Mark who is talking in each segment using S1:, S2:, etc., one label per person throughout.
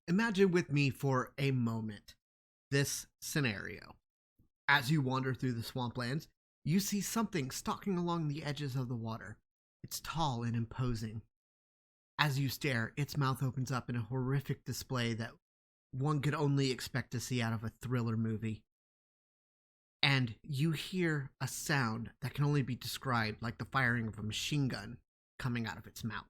S1: Imagine with me for a moment this scenario. As you wander through the swamplands, you see something stalking along the edges of the water. It's tall and imposing. As you stare, its mouth opens up in a horrific display that one could only expect to see out of a thriller movie. And you hear a sound that can only be described like the firing of a machine gun coming out of its mouth.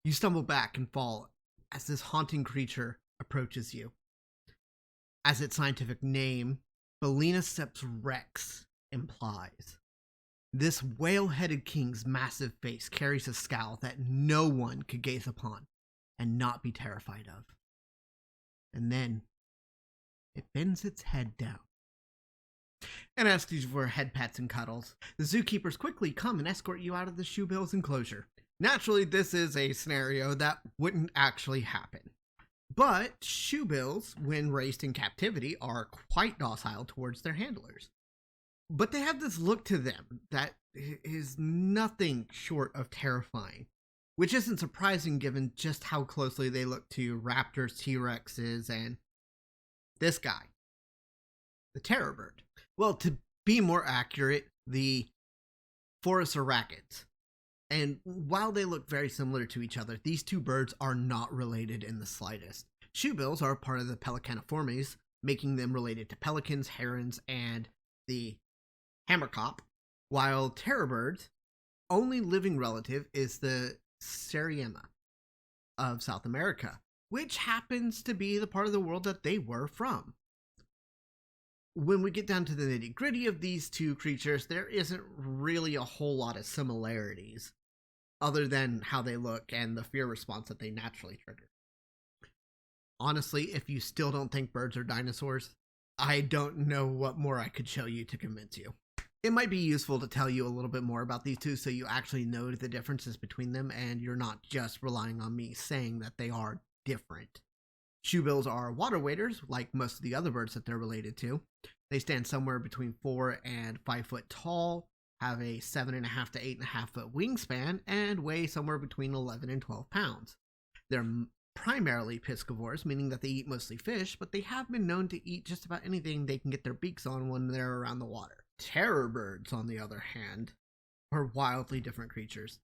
S1: You stumble back and fall as this haunting creature approaches you. As its scientific name, Baleniceps rex, implies. This whale-headed king's massive face carries a scowl that no one could gaze upon and not be terrified of. And then it bends its head down and asks you for head pats and cuddles. The zookeepers quickly come and escort you out of the Shoebills enclosure. Naturally, this is a scenario that wouldn't actually happen. But Shoebills, when raised in captivity, are quite docile towards their handlers. But they have this look to them that is nothing short of terrifying, which isn't surprising given just how closely they look to raptors, T-Rexes, and this guy, the terror bird. Well, to be more accurate, the Phorusrhacids. And while they look very similar to each other, these two birds are not related in the slightest. Shoebills are part of the Pelecaniformes, making them related to pelicans, herons, and the hammerkop, while terror birds' only living relative is the Seriema of South America, which happens to be the part of the world that they were from. When we get down to the nitty-gritty of these two creatures, there isn't really a whole lot of similarities, other than how they look and the fear response that they naturally trigger. Honestly, if you still don't think birds are dinosaurs, I don't know what more I could show you to convince you. It might be useful to tell you a little bit more about these two so you actually know the differences between them and you're not just relying on me saying that they are different. Shoebills are water waders, like most of the other birds that they're related to. They stand somewhere between 4 and 5 foot tall, have a 7.5 to 8.5 foot wingspan, and weigh somewhere between 11 and 12 pounds. They're primarily piscivores, meaning that they eat mostly fish, but they have been known to eat just about anything they can get their beaks on when they're around the water. Terror birds, on the other hand, are wildly different creatures.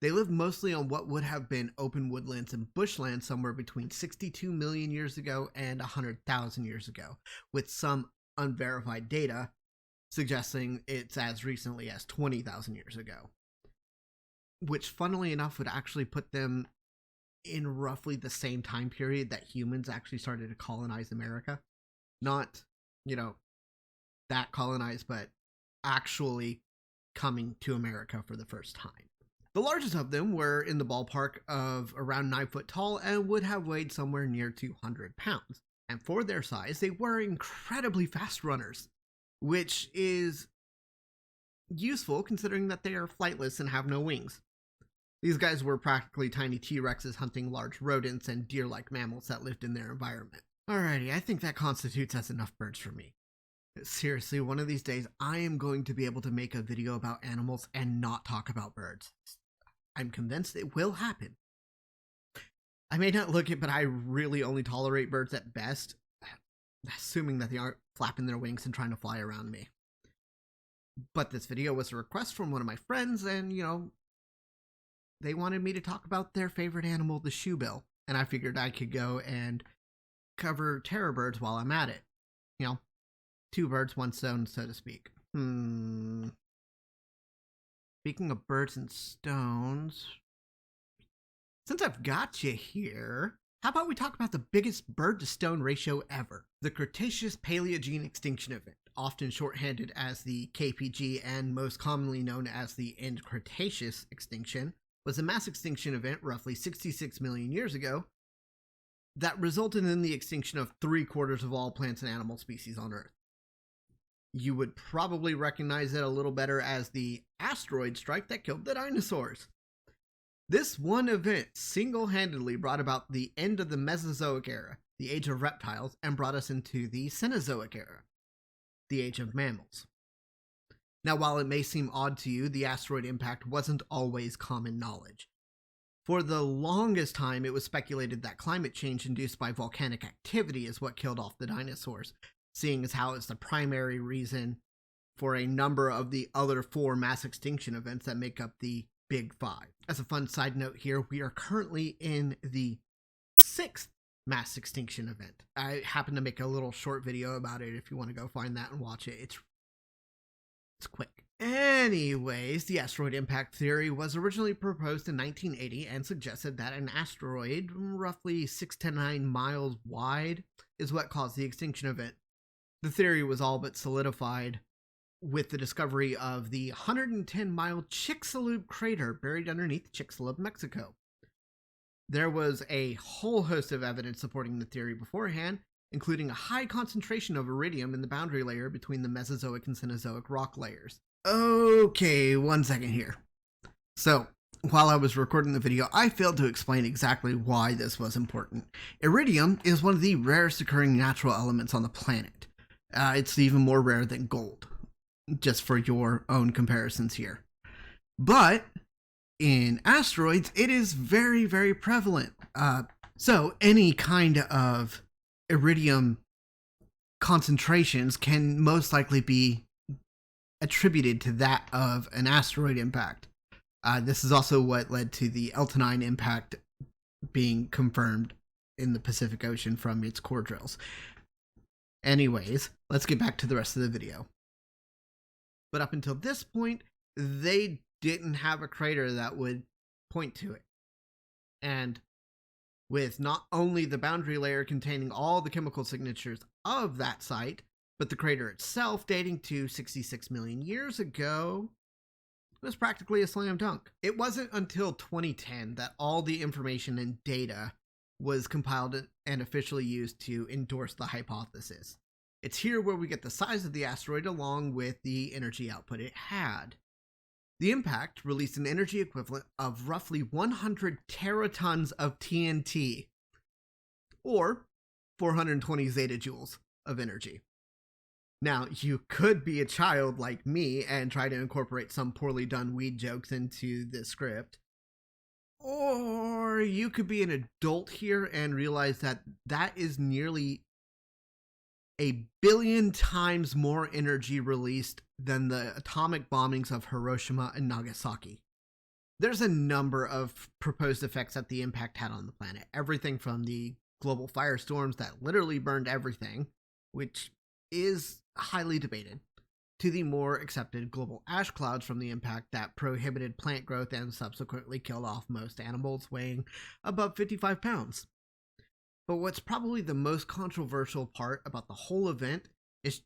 S1: They live mostly on what would have been open woodlands and bushland somewhere between 62 million years ago and 100,000 years ago, with some unverified data suggesting it's as recently as 20,000 years ago. Which, funnily enough, would actually put them in roughly the same time period that humans actually started to colonize America. Not, that colonized, but actually coming to America for the first time. The largest of them were in the ballpark of around 9 foot tall and would have weighed somewhere near 200 pounds. And for their size, they were incredibly fast runners, which is useful considering that they are flightless and have no wings. These guys were practically tiny T-Rexes hunting large rodents and deer-like mammals that lived in their environment. Alrighty, I think that constitutes as enough birds for me. Seriously, one of these days, I am going to be able to make a video about animals and not talk about birds. I'm convinced it will happen. I may not look it, but I really only tolerate birds at best, assuming that they aren't flapping their wings and trying to fly around me. But this video was a request from one of my friends, and, they wanted me to talk about their favorite animal, the shoebill, and I figured I could go and cover terror birds while I'm at it. Two birds, one stone, so to speak. Speaking of birds and stones, since I've got you here, how about we talk about the biggest bird-to-stone ratio ever? The Cretaceous-Paleogene Extinction event, often shorthanded as the KPG and most commonly known as the End Cretaceous Extinction, was a mass extinction event roughly 66 million years ago that resulted in the extinction of 3/4 of all plants and animal species on Earth. You would probably recognize it a little better as the asteroid strike that killed the dinosaurs. This one event single-handedly brought about the end of the Mesozoic era, the age of reptiles, and brought us into the Cenozoic era, the age of mammals. Now, while it may seem odd to you, the asteroid impact wasn't always common knowledge. For the longest time, it was speculated that climate change induced by volcanic activity is what killed off the dinosaurs, seeing as how it's the primary reason for a number of the other 4 mass extinction events that make up the Big Five. As a fun side note here, we are currently in the 6th mass extinction event. I happen to make a little short video about it if you want to go find that and watch it. It's quick. Anyways, the asteroid impact theory was originally proposed in 1980 and suggested that an asteroid, roughly 6 to 9 miles wide, is what caused the extinction event. The theory was all but solidified with the discovery of the 110-mile Chicxulub crater buried underneath Chicxulub, Mexico. There was a whole host of evidence supporting the theory beforehand, including a high concentration of iridium in the boundary layer between the Mesozoic and Cenozoic rock layers. Okay, 1 second here. So, while I was recording the video, I failed to explain exactly why this was important. Iridium is one of the rarest occurring natural elements on the planet. It's even more rare than gold, just for your own comparisons here. But in asteroids, it is very, very prevalent. So any kind of iridium concentrations can most likely be attributed to that of an asteroid impact. This is also what led to the Eltonine impact being confirmed in the Pacific Ocean from its core drills. Anyways, let's get back to the rest of the video. But up until this point, they didn't have a crater that would point to it. And with not only the boundary layer containing all the chemical signatures of that site, but the crater itself dating to 66 million years ago, it was practically a slam dunk. It wasn't until 2010 that all the information and data was compiled and officially used to endorse the hypothesis. It's here where we get the size of the asteroid along with the energy output it had. The impact released an energy equivalent of roughly 100 teratons of TNT, or 420 zetajoules of energy. Now, you could be a child like me and try to incorporate some poorly done weed jokes into this script. Or you could be an adult here and realize that that is nearly 1 billion times more energy released than the atomic bombings of Hiroshima and Nagasaki. There's a number of proposed effects that the impact had on the planet. Everything from the global firestorms that literally burned everything, which is highly debated, to the more accepted global ash clouds from the impact that prohibited plant growth and subsequently killed off most animals weighing above 55 pounds. But what's probably the most controversial part about the whole event is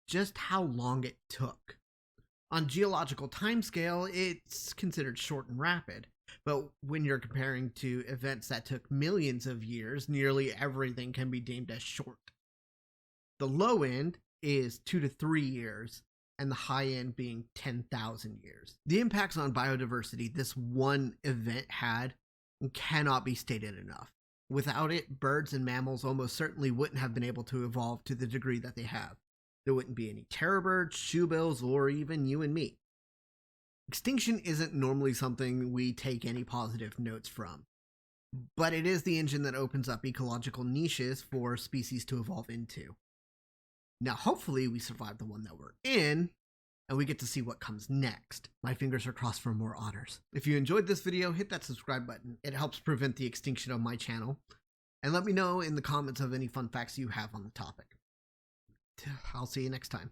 S1: just how long it took. On geological timescale, it's considered short and rapid, but when you're comparing to events that took millions of years, nearly everything can be deemed as short. The low end is 2 to 3 years, and the high end being 10,000 years. The impacts on biodiversity this one event had cannot be stated enough. Without it, birds and mammals almost certainly wouldn't have been able to evolve to the degree that they have. There wouldn't be any terror birds, shoebills, or even you and me. Extinction isn't normally something we take any positive notes from, but it is the engine that opens up ecological niches for species to evolve into. Now, hopefully we survive the one that we're in, and we get to see what comes next. My fingers are crossed for more otters. If you enjoyed this video, hit that subscribe button. It helps prevent the extinction of my channel. And let me know in the comments of any fun facts you have on the topic. I'll see you next time.